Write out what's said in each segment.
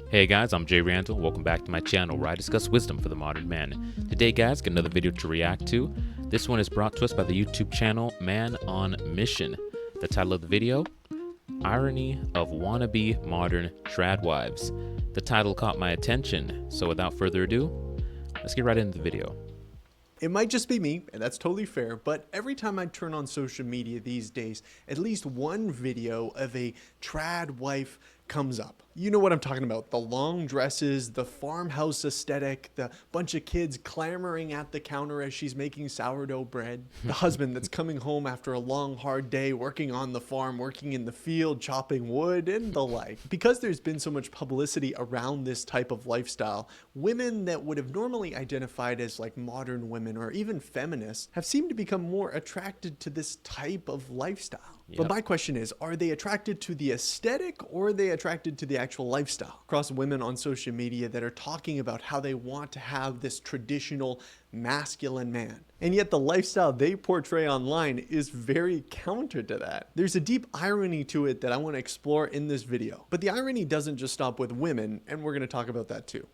Hey guys, I'm Jay Randall. Welcome back to my channel where I discuss wisdom for the modern man. Today guys, got another video to react to. This one is brought to us by the YouTube channel Man on Mission. The title of the video, Irony of Wannabe Modern Trad Wives. The title caught my attention, so without further ado, let's get right into the video. It might just be me, and that's totally fair, but every time I turn on social media these days, at least one video of a trad wife comes up. You know what I'm talking about. The long dresses, the farmhouse aesthetic, the bunch of kids clamoring at the counter as she's making sourdough bread, the husband that's coming home after a long, hard day working on the farm, working in the field, chopping wood, and the like. Because there's been so much publicity around this type of lifestyle, women that would have normally identified as like modern women or even feminists have seemed to become more attracted to this type of lifestyle. Yep. But my question is, are they attracted to the aesthetic or are they attracted to the actual lifestyle? Across women on social media that are talking about how they want to have this traditional masculine man. And yet the lifestyle they portray online is very counter to that. There's a deep irony to it that I want to explore in this video. But the irony doesn't just stop with women, and we're going to talk about that too.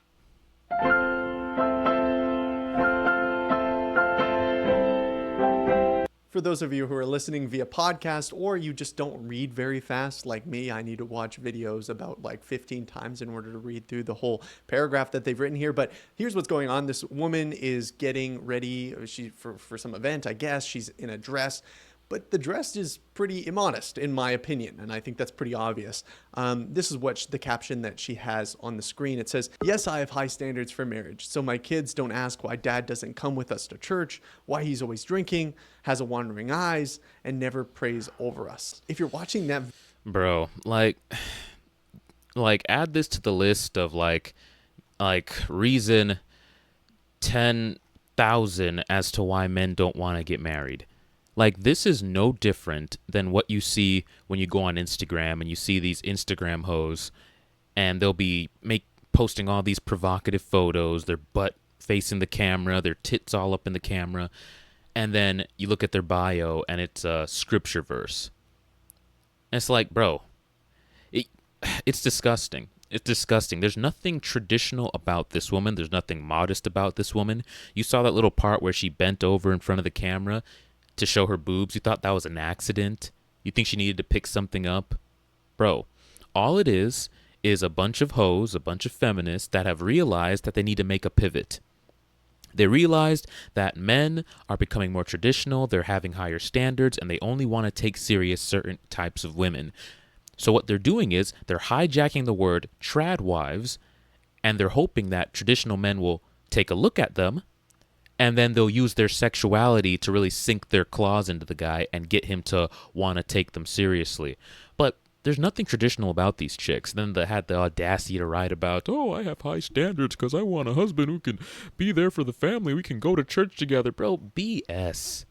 For those of you who are listening via podcast or you just don't read very fast like me, I need to watch videos about like 15 times in order to read through the whole paragraph that they've written here. But here's what's going on. This woman is getting ready for some event, I guess. She's in a dress. But the dress is pretty immodest, in my opinion, and I think that's pretty obvious. This is what the caption that she has on the screen. It says, "Yes, I have high standards for marriage, so my kids don't ask why dad doesn't come with us to church, why he's always drinking, has a wandering eyes, and never prays over us." If you're watching that... Bro, like add this to the list of like reason 10,000 as to why men don't want to get married. Like, this is no different than what you see when you go on Instagram and you see these Instagram hoes and they'll be posting all these provocative photos, their butt facing the camera, their tits all up in the camera, and then you look at their bio and it's a scripture verse. And it's like, bro, it's disgusting. It's disgusting. There's nothing traditional about this woman. There's nothing modest about this woman. You saw that little part where she bent over in front of the camera to show her boobs. You thought that was an accident? You think she needed to pick something up? Bro, all it is a bunch of hoes, a bunch of feminists that have realized that they need to make a pivot. They realized that men are becoming more traditional, they're having higher standards, and they only want to take serious certain types of women. So what they're doing is they're hijacking the word trad wives, and they're hoping that traditional men will take a look at them, and then they'll use their sexuality to really sink their claws into the guy and get him to want to take them seriously. But there's nothing traditional about these chicks. Then they had the audacity to write about, oh, I have high standards because I want a husband who can be there for the family. We can go to church together. Bro, BS.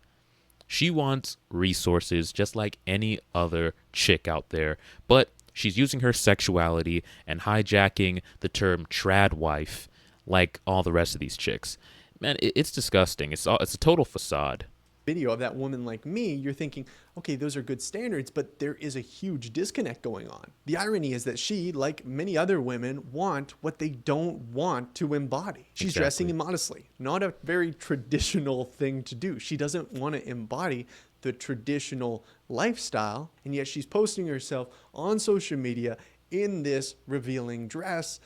She wants resources just like any other chick out there. But she's using her sexuality and hijacking the term trad wife like all the rest of these chicks. Man, it's disgusting. It's a total facade. Video of that woman like me, you're thinking, okay, those are good standards, but there is a huge disconnect going on. The irony is that she, like many other women, want what they don't want to embody. She's dressing immodestly, not a very traditional thing to do. She doesn't want to embody the traditional lifestyle, and yet she's posting herself on social media in this revealing dress.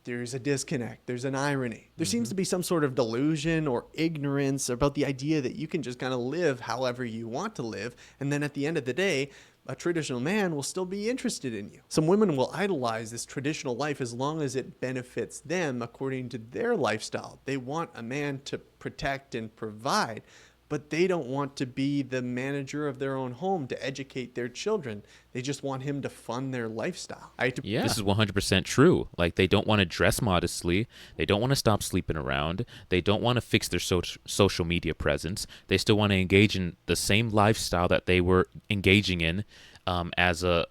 There's a disconnect. There's an irony. There seems to be some sort of delusion or ignorance about the idea that you can just kind of live however you want to live. And then at the end of the day, a traditional man will still be interested in you. Some women will idolize this traditional life as long as it benefits them according to their lifestyle. They want a man to protect and provide, but they don't want to be the manager of their own home to educate their children. They just want him to fund their lifestyle. Yeah, this is 100% true. Like, they don't want to dress modestly. They don't want to stop sleeping around. They don't want to fix their social media presence. They still want to engage in the same lifestyle that they were engaging in as a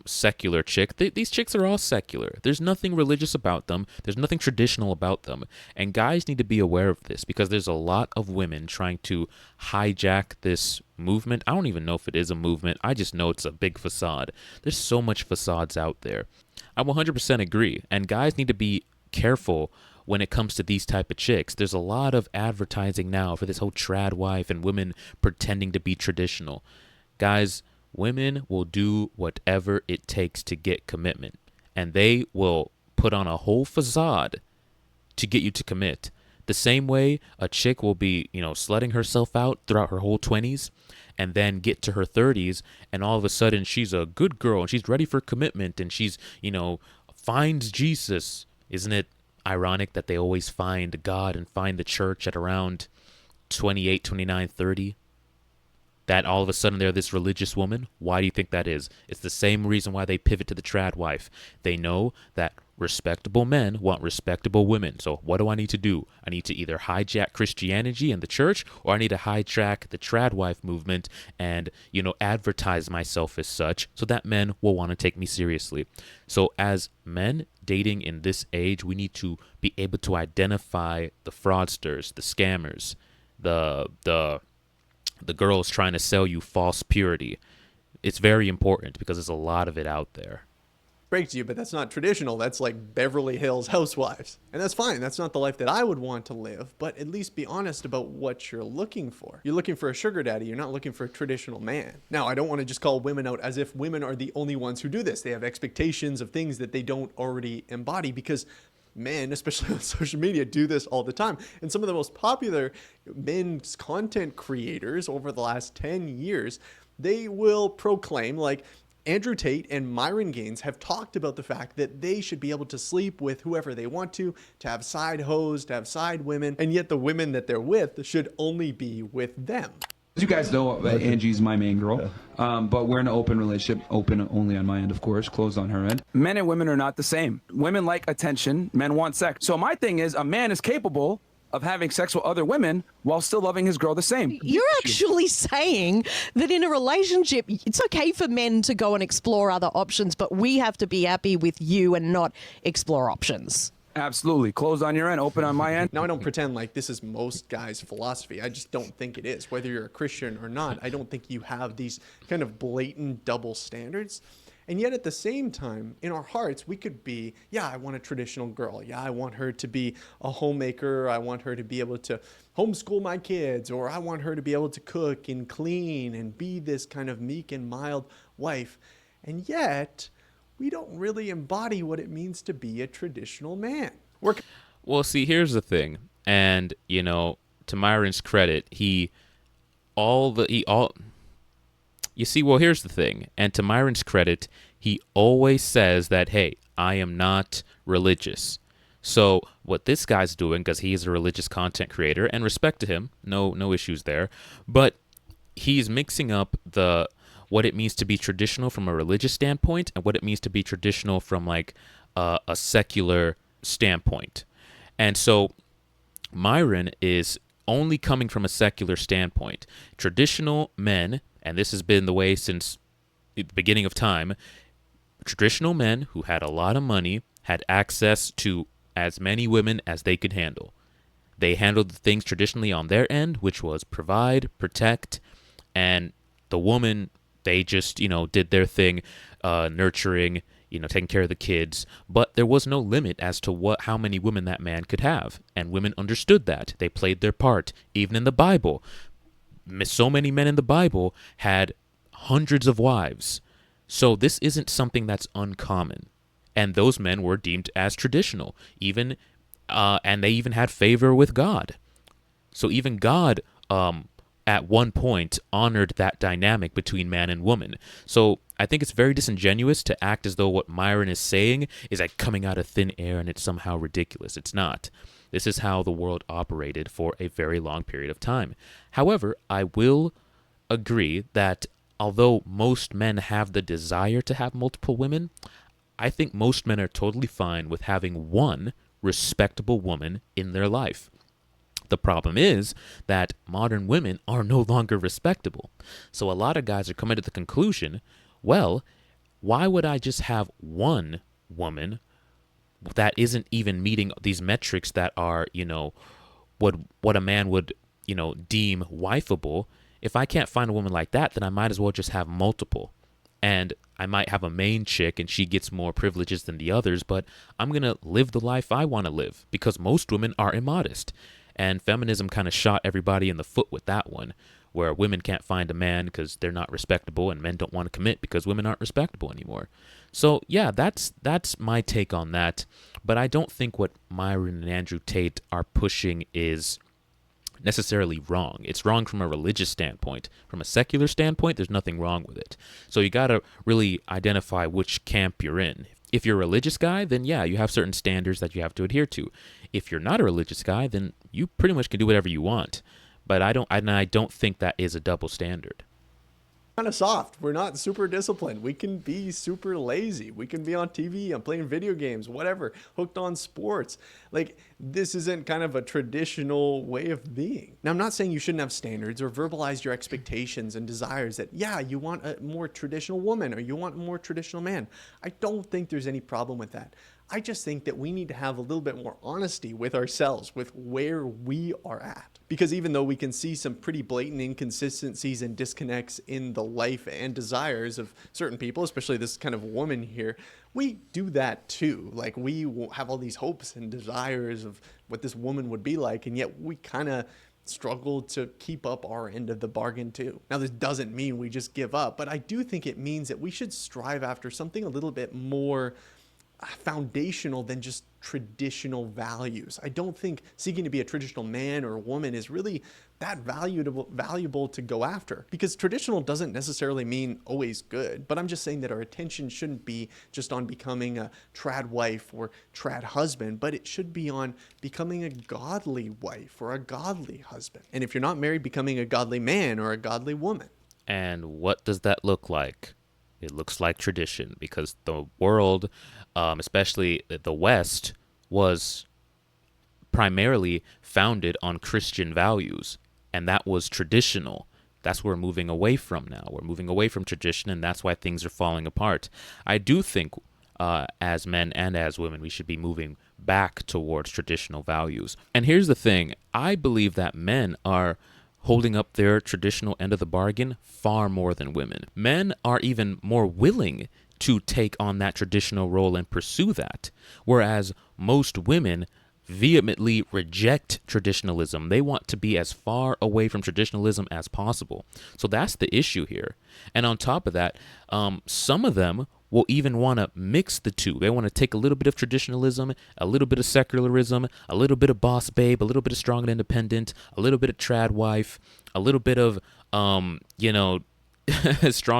secular chick. These chicks are all secular. There's nothing religious about them. There's nothing traditional about them. And guys need to be aware of this because there's a lot of women trying to hijack this movement. I don't even know if it is a movement. I just know it's a big facade. There's so much facades out there. I 100% agree. And guys need to be careful when it comes to these type of chicks. There's a lot of advertising now for this whole trad wife and women pretending to be traditional. Guys, women will do whatever it takes to get commitment, and they will put on a whole facade to get you to commit. The same way a chick will be, slutting herself out throughout her whole 20s and then get to her 30s and all of a sudden she's a good girl and she's ready for commitment and she's, finds Jesus. Isn't it ironic that they always find God and find the church at around 28, 29, 30? That all of a sudden they're this religious woman? Why do you think that is? It's the same reason why they pivot to the trad wife. They know that respectable men want respectable women. So what do I need to do? I need to either hijack Christianity and the church, or I need to hijack the trad wife movement and, advertise myself as such so that men will want to take me seriously. So as men dating in this age, we need to be able to identify the fraudsters, the scammers, the girls trying to sell you false purity. It's very important because there's a lot of it out there. Break to you, but that's not traditional. That's like Beverly Hills Housewives. And that's fine. That's not the life that I would want to live, but at least be honest about what you're looking for. You're looking for a sugar daddy. You're not looking for a traditional man. Now, I don't want to just call women out as if women are the only ones who do this. They have expectations of things that they don't already embody, because men, especially on social media, do this all the time. And some of the most popular men's content creators over the last 10 years, they will proclaim, like Andrew Tate and Myron Gaines have talked about the fact that they should be able to sleep with whoever they want to have side hoes, to have side women, and yet the women that they're with should only be with them. As you guys know, Angie's my main girl, but we're in an open relationship, open only on my end, of course, closed on her end. Men and women are not the same. Women like attention, men want sex. So my thing is, a man is capable of having sex with other women while still loving his girl the same. You're actually saying that in a relationship, it's okay for men to go and explore other options, but we have to be happy with you and not explore options. Absolutely. Closed on your end, open on my end. Now, I don't pretend like this is most guys' philosophy. I just don't think it is. Whether you're a Christian or not, I don't think you have these kind of blatant double standards. And yet at the same time, in our hearts, we could be, yeah, I want a traditional girl. Yeah, I want her to be a homemaker. I want her to be able to homeschool my kids, or I want her to be able to cook and clean and be this kind of meek and mild wife. And yet we don't really embody what it means to be a traditional man. Well, see, here's the thing. And, to Myron's credit, here's the thing. And to Myron's credit, he always says that, hey, I am not religious. So what this guy's doing, because he is a religious content creator, and respect to him, no issues there, but he's mixing up what it means to be traditional from a religious standpoint and what it means to be traditional from like a secular standpoint. And so Myron is only coming from a secular standpoint. Traditional men, and this has been the way since the beginning of time, traditional men who had a lot of money had access to as many women as they could handle. They handled the things traditionally on their end, which was provide, protect, and the woman, they just, did their thing, nurturing, taking care of the kids. But there was no limit as to how many women that man could have. And women understood that. They played their part. Even in the Bible, so many men in the Bible had hundreds of wives. So this isn't something that's uncommon. And those men were deemed as traditional, and they even had favor with God. So even God, at one point, honored that dynamic between man and woman. So I think it's very disingenuous to act as though what Myron is saying is like coming out of thin air and it's somehow ridiculous. It's not. This is how the world operated for a very long period of time. However, I will agree that although most men have the desire to have multiple women, I think most men are totally fine with having one respectable woman in their life. The problem is that modern women are no longer respectable. So a lot of guys are coming to the conclusion, well, why would I just have one woman that isn't even meeting these metrics that are, what a man would, deem wifeable? If I can't find a woman like that, then I might as well just have multiple. And I might have a main chick and she gets more privileges than the others, but I'm going to live the life I want to live because most women are immodest. And feminism kind of shot everybody in the foot with that one, where women can't find a man because they're not respectable and men don't want to commit because women aren't respectable anymore. So yeah, that's my take on that. But I don't think what Myron and Andrew Tate are pushing is necessarily wrong. It's wrong from a religious standpoint. From a secular standpoint, there's nothing wrong with it. So you got to really identify which camp you're in. If you're a religious guy, then yeah, you have certain standards that you have to adhere to. If you're not a religious guy, then you pretty much can do whatever you want. But I don't think that is a double standard. Kind of soft. We're not super disciplined. We can be super lazy. We can be on TV and playing video games, whatever, hooked on sports. Like, this isn't kind of a traditional way of being. Now, I'm not saying you shouldn't have standards or verbalize your expectations and desires that, yeah, you want a more traditional woman or you want a more traditional man. I don't think there's any problem with that. I just think that we need to have a little bit more honesty with ourselves, with where we are at. Because even though we can see some pretty blatant inconsistencies and disconnects in the life and desires of certain people, especially this kind of woman here, we do that too. Like, we have all these hopes and desires of what this woman would be like, and yet we kind of struggle to keep up our end of the bargain too. Now, this doesn't mean we just give up, but I do think it means that we should strive after something a little bit more foundational than just traditional values. I don't think seeking to be a traditional man or woman is really that valuable to go after, because traditional doesn't necessarily mean always good. But I'm just saying that our attention shouldn't be just on becoming a trad wife or trad husband, but it should be on becoming a godly wife or a godly husband. And if you're not married, becoming a godly man or a godly woman. And what does that look like? It looks like tradition, because the world, especially the West, was primarily founded on Christian values, and that was traditional. That's what we're moving away from now. We're moving away from tradition, and that's why things are falling apart. I do think, as men and as women, we should be moving back towards traditional values. And here's the thing. I believe that men are holding up their traditional end of the bargain far more than women. Men are even more willing to take on that traditional role and pursue that, whereas most women vehemently reject traditionalism. They want to be as far away from traditionalism as possible. So that's the issue here. And on top of that, some of them will even want to mix the two. They want to take a little bit of traditionalism, a little bit of secularism, a little bit of boss babe, a little bit of strong and independent, a little bit of trad wife, a little bit of, strong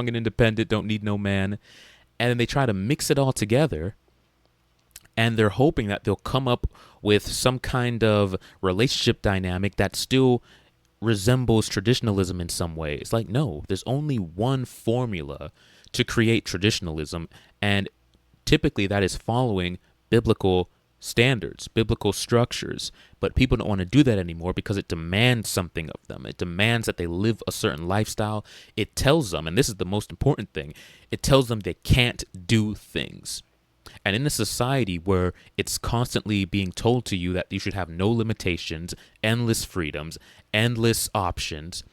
and independent, don't need no man. And then they try to mix it all together, and they're hoping that they'll come up with some kind of relationship dynamic that still resembles traditionalism in some ways. Like, no, there's only one formula to create traditionalism, and typically that is following biblical standards, biblical structures. But people don't want to do that anymore because it demands something of them. It demands that they live a certain lifestyle. It tells them, and this is the most important thing, it tells them they can't do things. And in a society where it's constantly being told to you that you should have no limitations, endless freedoms, endless options,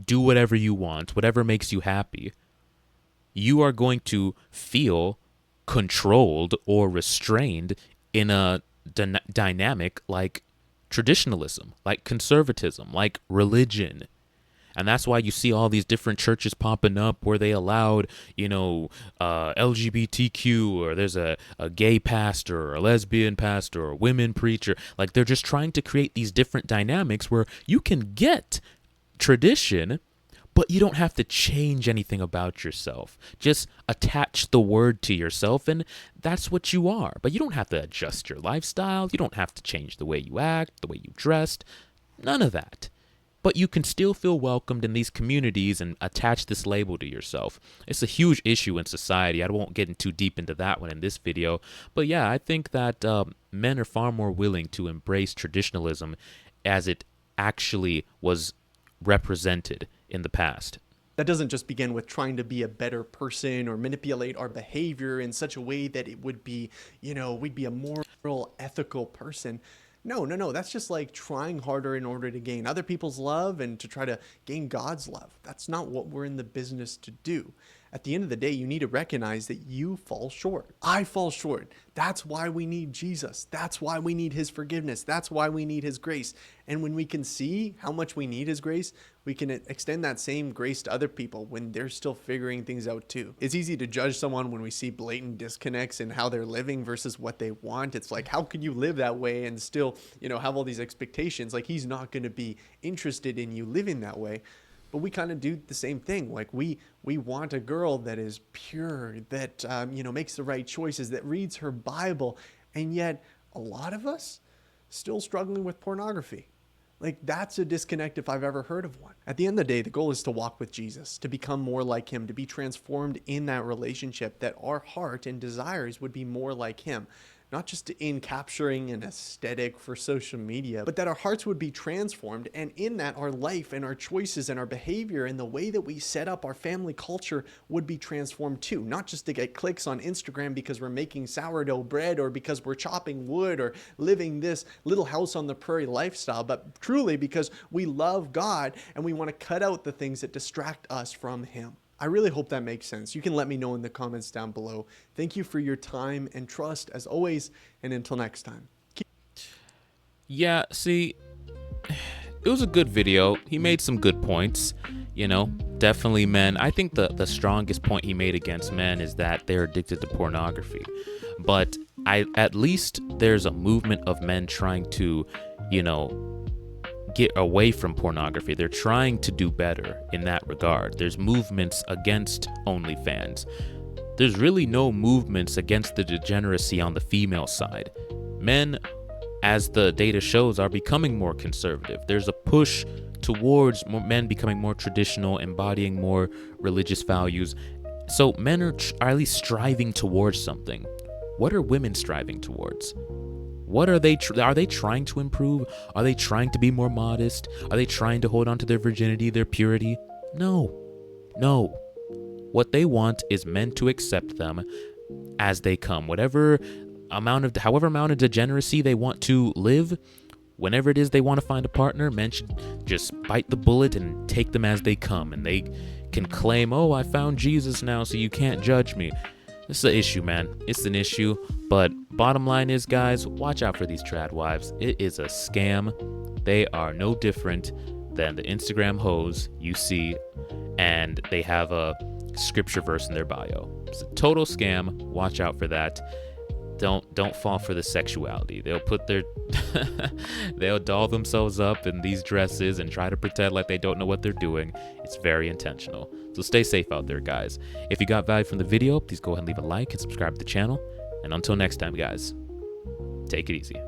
do whatever you want, whatever makes you happy, you are going to feel controlled or restrained in a dynamic like traditionalism, like conservatism, like religion. And that's why you see all these different churches popping up where they allowed, LGBTQ, or there's a gay pastor or a lesbian pastor or a women preacher. Like, they're just trying to create these different dynamics where you can get tradition, but you don't have to change anything about yourself. Just attach the word to yourself, and that's what you are. But you don't have to adjust your lifestyle. You don't have to change the way you act, the way you dressed. None of that. But you can still feel welcomed in these communities and attach this label to yourself. It's a huge issue in society. I won't get too deep into that one in this video. But yeah, I think that men are far more willing to embrace traditionalism as it actually was represented in the past. That doesn't just begin with trying to be a better person or manipulate our behavior in such a way that it would be, we'd be a moral, ethical person. No. That's just like trying harder in order to gain other people's love and to try to gain God's love. That's not what we're in the business to do. At the end of the day, you need to recognize that you fall short. I fall short. That's why we need Jesus. That's why we need his forgiveness. That's why we need his grace. And when we can see how much we need his grace, we can extend that same grace to other people when they're still figuring things out too. It's easy to judge someone when we see blatant disconnects in how they're living versus what they want. It's like, how can you live that way and still, have all these expectations? Like, he's not going to be interested in you living that way. But we kind of do the same thing. Like, we want a girl that is pure, that, makes the right choices, that reads her Bible. And yet a lot of us still struggling with pornography. Like, that's a disconnect if I've ever heard of one. At the end of the day, the goal is to walk with Jesus, to become more like him, to be transformed in that relationship, that our heart and desires would be more like him. Not just in capturing an aesthetic for social media, but that our hearts would be transformed, and in that our life and our choices and our behavior and the way that we set up our family culture would be transformed too. Not just to get clicks on Instagram because we're making sourdough bread or because we're chopping wood or living this little house on the prairie lifestyle, but truly because we love God and we want to cut out the things that distract us from him. I really hope that makes sense. You can let me know in the comments down below. Thank you for your time and trust as always, and until next time. Yeah, see, it was a good video. He made some good points, definitely men. I think the strongest point he made against men is that they're addicted to pornography. But at least there's a movement of men trying to, get away from pornography. They're trying to do better in that regard. There's movements against OnlyFans. There's really no movements against the degeneracy on the female side. Men, as the data shows, are becoming more conservative. There's a push towards men becoming more traditional, embodying more religious values. So men are at least striving towards something. What are women striving towards? What are they trying to improve? Are they trying to be more modest? Are they trying to hold on to their virginity, their purity? No. What they want is men to accept them as they come. However amount of degeneracy they want to live, whenever it is they want to find a partner, men should just bite the bullet and take them as they come. And they can claim, oh, I found Jesus now, so you can't judge me. This is an issue, man. It's an issue. But bottom line is, guys, watch out for these trad wives. It is a scam. They are no different than the Instagram hoes you see, and they have a scripture verse in their bio. It's a total scam. Watch out for that. Don't fall for the sexuality. They'll put their they'll doll themselves up in these dresses and try to pretend like they don't know what they're doing. It's very intentional. So stay safe out there, guys. If you got value from the video, please go ahead and leave a like and subscribe to the channel. And until next time, guys, take it easy.